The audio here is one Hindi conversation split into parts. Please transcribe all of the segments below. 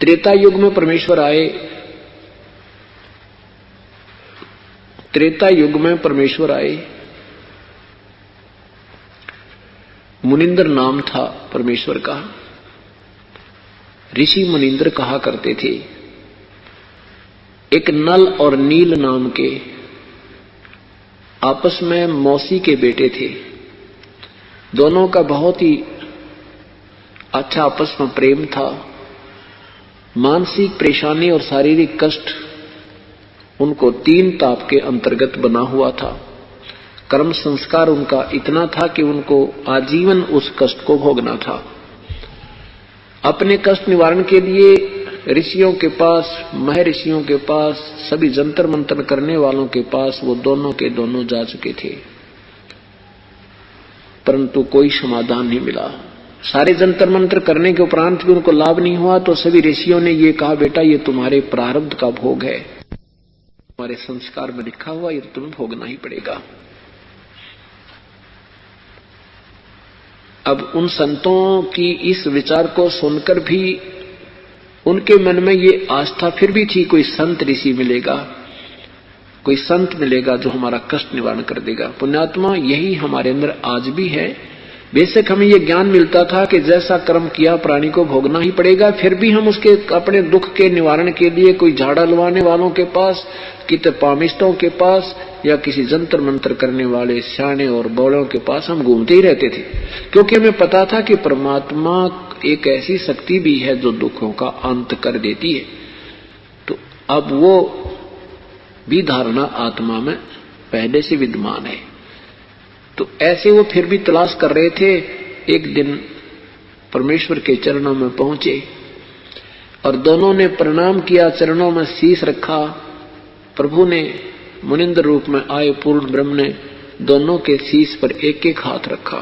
त्रेता युग में परमेश्वर आए। त्रेता युग में परमेश्वर आए। मुनिंद्र नाम था परमेश्वर का। ऋषि मुनिंद्र कहा करते थे। एक नल और नील नाम के आपस में मौसी के बेटे थे। दोनों का बहुत ही अच्छा आपस में प्रेम था। मानसिक परेशानी और शारीरिक कष्ट उनको 3 ताप के अंतर्गत बना हुआ था। कर्म संस्कार उनका इतना था कि उनको आजीवन उस कष्ट को भोगना था। अपने कष्ट निवारण के लिए ऋषियों के पास, महर्षियों के पास, सभी जंतर मंतर करने वालों के पास वो दोनों के दोनों जा चुके थे, परंतु कोई समाधान नहीं मिला। सारे जंतर मंत्र करने के उपरांत भी उनको लाभ नहीं हुआ। तो सभी ऋषियों ने ये कहा, बेटा ये तुम्हारे प्रारब्ध का भोग है, तुम्हारे संस्कार में लिखा हुआ, ये तुम्हें भोगना ही पड़ेगा। अब उन संतों की इस विचार को सुनकर भी उनके मन में ये आस्था फिर भी थी, कोई संत ऋषि मिलेगा, कोई संत मिलेगा जो हमारा कष्ट निवारण कर देगा। पुण्यात्मा, यही हमारे अंदर आज भी है। बेशक हमें यह ज्ञान मिलता था कि जैसा कर्म किया प्राणी को भोगना ही पड़ेगा, फिर भी हम उसके अपने दुख के निवारण के लिए कोई झाड़ा लवाने वालों के पास, कित पामिष्टों के पास या किसी जंतर मंत्र करने वाले सियाने और बौड़ों के पास हम घूमते ही रहते थे, क्योंकि हमें पता था कि परमात्मा एक ऐसी शक्ति भी है जो दुखों का अंत कर देती है। तो अब वो भी धारणा आत्मा में पहले से विद्यमान है। तो ऐसे वो फिर भी तलाश कर रहे थे। एक दिन परमेश्वर के चरणों में पहुंचे और दोनों ने प्रणाम किया, चरणों में शीश रखा। प्रभु ने मुनिंद्र रूप में आए पूर्ण ब्रह्म ने दोनों के शीश पर एक एक हाथ रखा।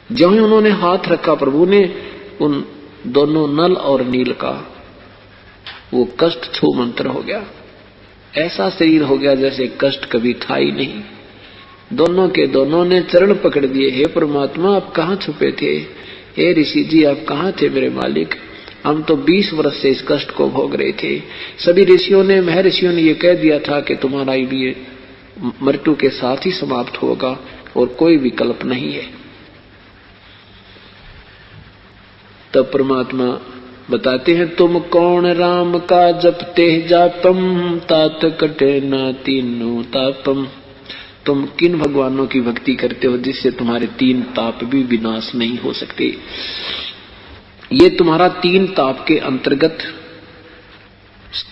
ज्यों ही उन्होंने हाथ रखा, प्रभु ने उन दोनों नल और नील का वो कष्ट छू मंत्र हो गया। ऐसा शरीर हो गया जैसे कष्ट कभी था ही नहीं। दोनों के दोनों ने चरण पकड़ दिए। हे परमात्मा, आप कहाँ छुपे थे? हे ऋषि जी, आप कहाँ थे मेरे मालिक? हम तो 20 वर्ष से इस कष्ट को भोग रहे थे। सभी ऋषियों ने, महर्षियों ने ये कह दिया था कि तुम्हारा ये मृत्यु के साथ ही समाप्त होगा और कोई विकल्प नहीं है। तब परमात्मा बताते हैं, तुम कौन राम का जपते जापम, तात कटे ना तीनों तापम। तुम किन भगवानों की भक्ति करते हो जिससे तुम्हारे 3 ताप भी विनाश नहीं हो सकते? ये तुम्हारा 3 ताप के अंतर्गत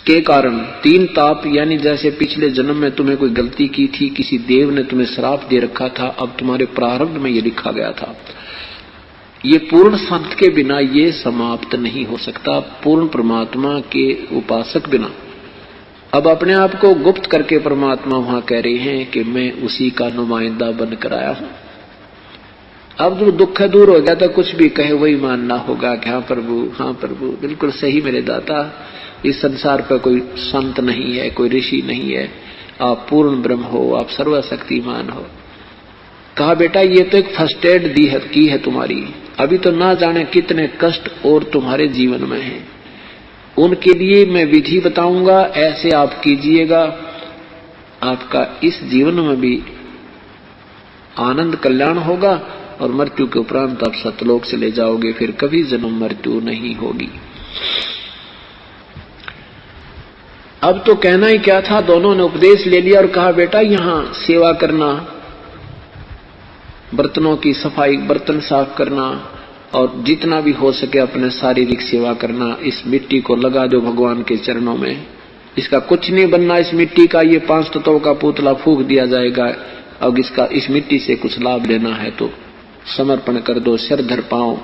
के कारण, 3 ताप यानी जैसे पिछले जन्म में तुम्हें कोई गलती की थी, किसी देव ने तुम्हें श्राप दे रखा था, अब तुम्हारे प्रारब्ध में ये लिखा गया था। ये पूर्ण संत के बिना ये समाप्त नहीं हो सकता, पूर्ण परमात्मा के उपासक बिना। अब अपने आप को गुप्त करके परमात्मा वहां कह रहे हैं कि मैं उसी का नुमाइंदा बनकर आया हूं। अब जब दुख दूर हो गया तो कुछ भी कहे वही मानना होगा कि हाँ प्रभु, हाँ प्रभु, बिल्कुल सही मेरे दाता। इस संसार पर कोई संत नहीं है, कोई ऋषि नहीं है, आप पूर्ण ब्रह्म हो, आप सर्वशक्तिमान हो। कहा, बेटा ये तो एक फर्स्ट एड दी है की है तुम्हारी, अभी तो ना जाने कितने कष्ट और तुम्हारे जीवन में है। उनके लिए मैं विधि बताऊंगा, ऐसे आप कीजिएगा, आपका इस जीवन में भी आनंद कल्याण होगा और मृत्यु के उपरांत आप सतलोक से ले जाओगे, फिर कभी जन्म मृत्यु नहीं होगी। अब तो कहना ही क्या था, दोनों ने उपदेश ले लिया और कहा, बेटा यहाँ सेवा करना, बर्तनों की सफाई, बर्तन साफ करना और जितना भी हो सके अपने शारीरिक सेवा करना। इस मिट्टी को लगा दो भगवान के चरणों में, इसका कुछ नहीं बनना इस मिट्टी का, ये 5 तत्वों का पुतला फूंक दिया जाएगा। अब इसका इस मिट्टी से कुछ लाभ लेना है तो समर्पण कर दो, सिर धर पाओ।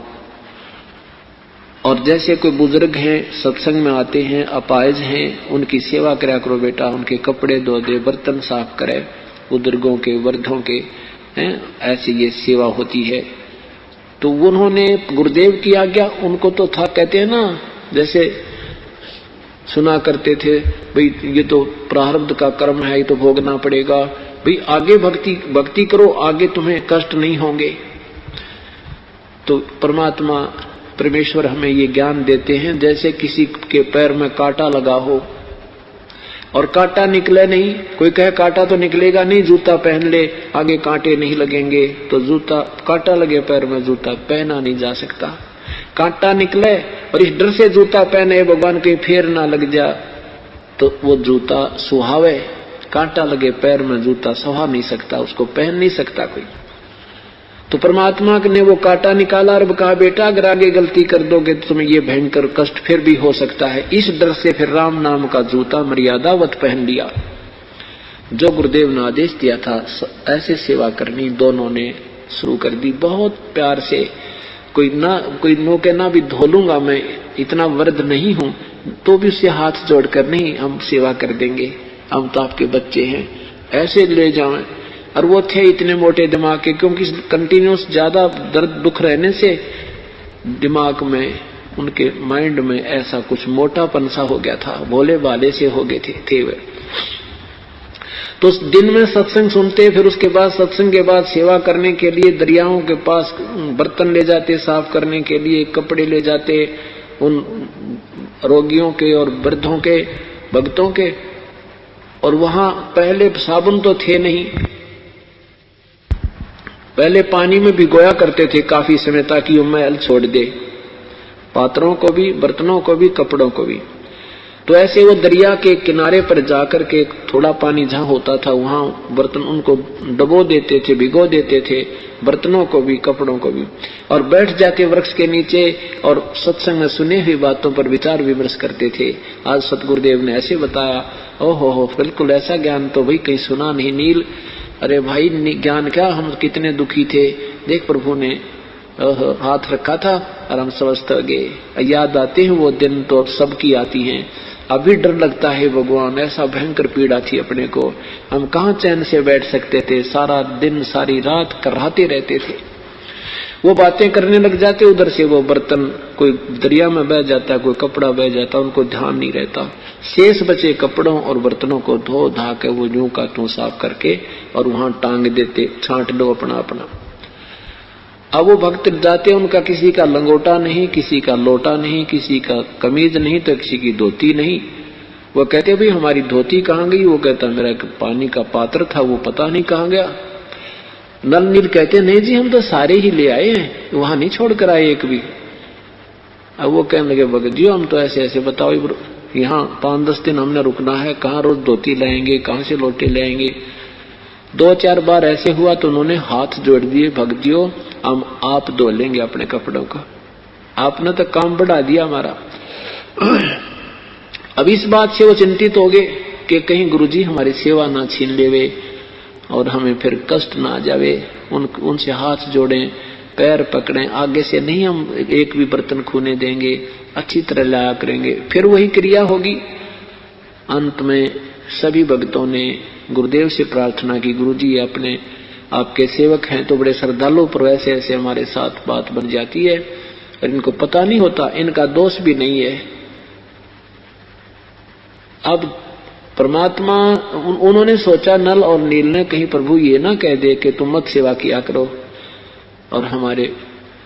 और जैसे कोई बुजुर्ग हैं, सत्संग में आते हैं, अपाहिज हैं, उनकी सेवा करा करो बेटा, उनके कपड़े धो दे, बर्तन साफ करे, बुजुर्गों के, वृद्धों के हैं, ऐसी ये सेवा होती है। तो उन्होंने गुरुदेव की आज्ञा, उनको तो था, कहते हैं ना, जैसे सुना करते थे, भाई ये तो प्रारब्ध का कर्म है, ये तो भोगना पड़ेगा, भाई आगे भक्ति करो, आगे तुम्हें कष्ट नहीं होंगे। तो परमात्मा परमेश्वर हमें ये ज्ञान देते हैं जैसे किसी के पैर में कांटा लगा हो और कांटा निकले नहीं, कोई कहे कांटा तो निकलेगा नहीं, जूता पहन ले आगे कांटे नहीं लगेंगे, तो जूता कांटा लगे पैर में जूता पहना नहीं जा सकता। कांटा निकले और इस डर से जूता पहने भगवान कहीं फेर ना लग जा तो वो जूता सुहावे, कांटा लगे पैर में जूता सुहा नहीं सकता, उसको पहन नहीं सकता कोई। तो परमात्मा ने वो कांटा निकाला और कहा बेटा अगर आगे गलती कर दोगे तो तुम्हें ये भयंकर कष्ट फिर भी हो सकता है। इस डर से फिर राम नाम का जूता मर्यादावत पहन लिया। जो गुरुदेव ने आदेश दिया था ऐसे सेवा करनी दोनों ने शुरू कर दी बहुत प्यार से। कोई नो के ना भी धो लूंगा मैं, इतना वृद्ध नहीं हूं, तो भी उससे हाथ जोड़कर नहीं हम सेवा कर देंगे, हम तो आपके बच्चे हैं, ऐसे ले जाएं। और वो थे इतने मोटे दिमाग के, क्योंकि कंटिन्यूस ज्यादा दर्द दुख रहने से दिमाग में उनके माइंड में ऐसा कुछ मोटापन सा हो गया था, भोले भाले से हो गए थे वे। तो दिन में सत्संग सुनते, फिर उसके बाद सत्संग के बाद सेवा करने के लिए दरियाओं के पास बर्तन ले जाते, साफ करने के लिए कपड़े ले जाते उन रोगियों के और वृद्धों के भक्तों के। और वहां पहले साबुन तो थे नहीं, पहले पानी में भिगोया करते थे काफी समय ताकि वो मैल छोड़ दे, पात्रों को भी, बर्तनों को भी, कपड़ों को भी। तो ऐसे वो दरिया के किनारे पर जाकर के थोड़ा पानी जहां होता था वहां बर्तन उनको डबो देते थे, भिगो देते थे, बर्तनों को भी, कपड़ों को भी, और बैठ जाते वृक्ष के नीचे और सत्संग में सुने हुई बातों पर विचार विमर्श करते थे। आज सतगुरुदेव ने ऐसे बताया, ओहो बिल्कुल ऐसा ज्ञान तो भाई कहीं सुना नहीं नील। अरे भाई ज्ञान क्या, हम कितने दुखी थे, देख प्रभु ने हाथ रखा था और हम समझते गए। याद आते हैं वो दिन तो सबकी आती हैं, अभी डर लगता है भगवान, ऐसा भयंकर पीड़ा थी अपने को, हम कहाँ चैन से बैठ सकते थे, सारा दिन सारी रात कराहते रहते थे। वो बातें करने लग जाते, उधर से वो बर्तन कोई दरिया में बह जाता, कोई कपड़ा बह जाता, उनको ध्यान नहीं रहता। शेष बचे कपड़ों और बर्तनों को धो धा के वो यूं का त्यों साफ करके और वहां टांग देते, छांट लो अपना अपना। अब वो भक्त जाते, उनका किसी का लंगोटा नहीं, किसी का लोटा नहीं, किसी का कमीज नहीं, तो किसी की धोती नहीं। वो कहते भाई हमारी धोती कहाँ गई? वो कहता मेरा पानी का पात्र था वो पता नहीं कहाँ गया। नल नील कहते नहीं जी हम तो सारे ही ले आए हैं, वहां नहीं छोड़ कर आए एक भी। अब वो कहने लगे भगत जी हम तो ऐसे ऐसे बताओ, यहाँ 5-10 दिन हमने रुकना है, कहाँ रोज धोती लाएंगे, कहाँ से लोटे लाएंगे। 2-4 बार ऐसे हुआ तो उन्होंने हाथ जोड़ दिए, भगत जी हम आप धो लेंगे अपने कपड़ों को, आपने तो काम बढ़ा दिया हमारा। अब इस बात से वो चिंतित हो गए कि कहीं गुरुजी हमारी सेवा ना छीन लेवे और हमें फिर कष्ट ना आ जावे। उनसे हाथ जोड़ें, पैर पकड़ें, आगे से नहीं हम एक भी बर्तन खूने देंगे, अच्छी तरह लाया करेंगे, फिर वही क्रिया होगी। अंत में सभी भक्तों ने गुरुदेव से प्रार्थना की, गुरुजी अपने आपके सेवक हैं तो बड़े श्रद्धालु, पर वैसे ऐसे हमारे साथ बात बन जाती है और इनको पता नहीं होता, इनका दोष भी नहीं है। अब परमात्मा उन्होंने सोचा नल और नील ने कहीं प्रभु ये ना कह दे कि तुम मत सेवा किया करो और हमारे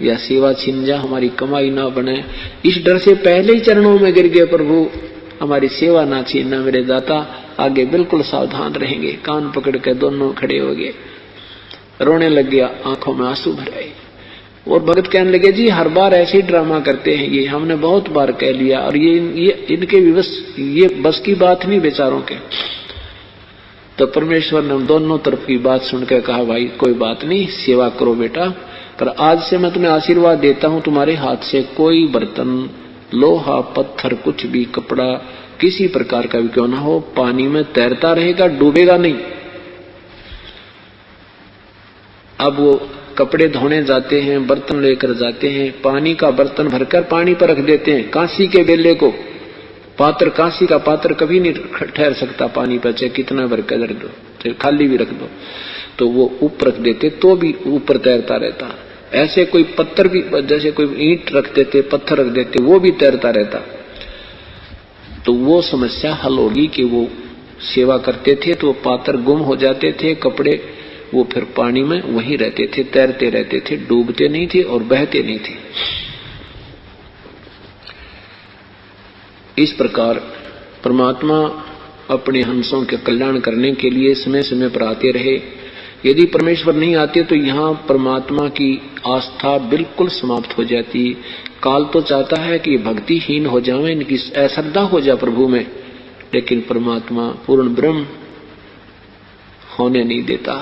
या सेवा छिन जा, हमारी कमाई ना बने। इस डर से पहले ही चरणों में गिर गए, प्रभु हमारी सेवा ना छीनना मेरे दाता, आगे बिल्कुल सावधान रहेंगे। कान पकड़ के दोनों खड़े हो गए, रोने लग गया, आंखों में आंसू भर आए। और भगत कहने लगे जी हर बार ऐसे ही ड्रामा करते हैं, ये हमने बहुत बार कह लिया और ये इनके भी ये बस की बात नहीं बेचारों के। तो परमेश्वर ने दोनों तरफ की बात सुनकर कहा भाई कोई बात नहीं, सेवा करो बेटा, पर आज से मैं तुम्हें आशीर्वाद देता हूं, तुम्हारे हाथ से कोई बर्तन, लोहा, पत्थर, कुछ भी, कपड़ा किसी प्रकार का भी क्यों ना हो, पानी में तैरता रहेगा, डूबेगा नहीं। अब वो कपड़े धोने जाते हैं, बर्तन लेकर जाते हैं, पानी का बर्तन भरकर पानी पर रख देते हैं, कांसी के बेले को, पात्र, कांसी का पात्र कभी नहीं ठहर सकता पानी पर, चाहे कितना भरकर रख दो, चाहे खाली भी रख दो, तो वो ऊपर रख देते तो भी ऊपर तैरता रहता। ऐसे कोई पत्थर भी, जैसे कोई ईंट रख देते, पत्थर रख देते, वो भी तैरता रहता। तो वो समस्या हल होगी कि वो सेवा करते थे तो पात्र गुम हो जाते थे, कपड़े वो फिर पानी में वहीं रहते थे, तैरते रहते थे, डूबते नहीं थे और बहते नहीं थे। इस प्रकार परमात्मा अपने हंसों के कल्याण करने के लिए समय समय पर आते रहे। यदि परमेश्वर नहीं आते तो यहाँ परमात्मा की आस्था बिल्कुल समाप्त हो जाती। काल तो चाहता है कि भक्तिहीन हो जाए, इनकी अश्रद्धा हो जाए प्रभु में, लेकिन परमात्मा पूर्ण ब्रह्म होने नहीं देता।